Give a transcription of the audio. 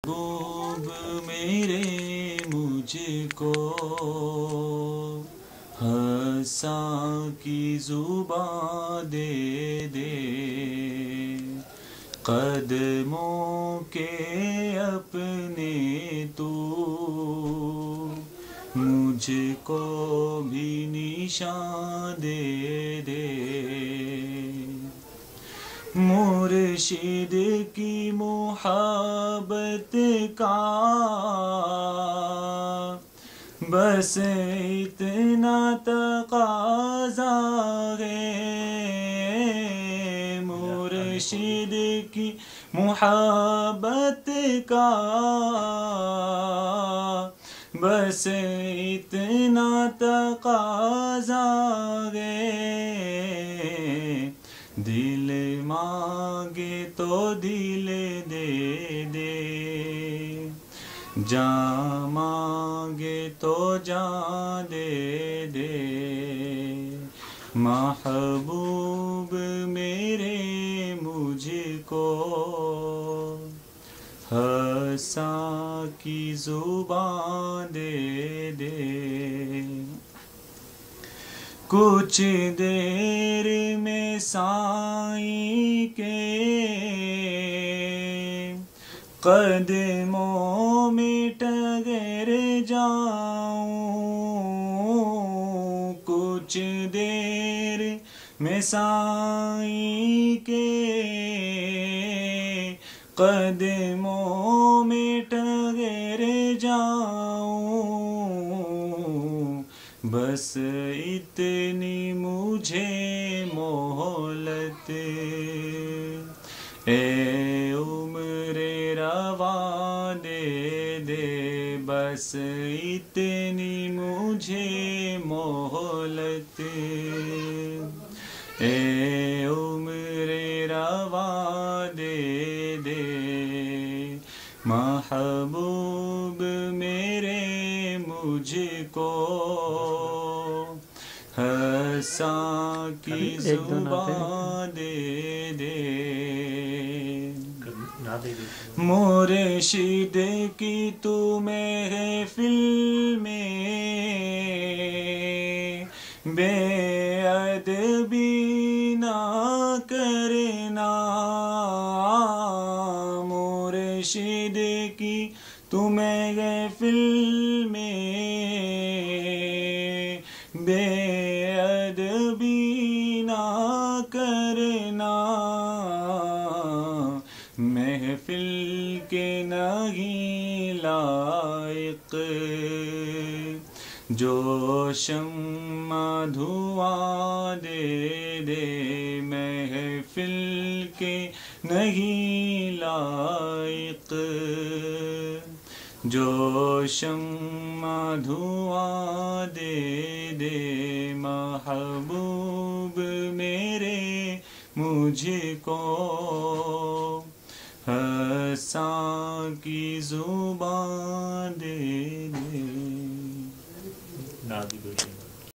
محبوب میرے مجھ کو ہنساں کی زبان دے دے، قدموں کے اپنے تو مجھ کو بھی نشان دے دے، مرشد کی محبت کا بس اتنا تقاضا ہے، مرشد کی محبت کا بس اتنا تقاضا ہے، دل مانگے تو دل دے دے، جان مانگے تو جان دے دے، محبوب میرے مجھ کو ہنساں کی زبان دے دے، کچھ دیر میں سائیں کے قدموں میں ٹھہر جاؤں، کچھ دیر میں سائیں کے قدموں میں ٹھہر جاؤں، بس اتنی مجھے مہلت، اے عمر رواں دے دے، بس اتنی مجھے مہلت، اے عمر رواں دے دے، محبوب میرے مجھ کو ہنساں کی زبان دے دے، مرشد کی تو محفل میں بے ادبی نہ کرنا، مرشد کی تو محفل میں بے ادبی نہ کرنا، محفل کے نہیں لائق، جو شمع دھواں دے دے، محفل کے نہیں لائق، جو شمع دھواں دے دے، محبوب میرے مجھ کو ہنساں کی زبان دے دے۔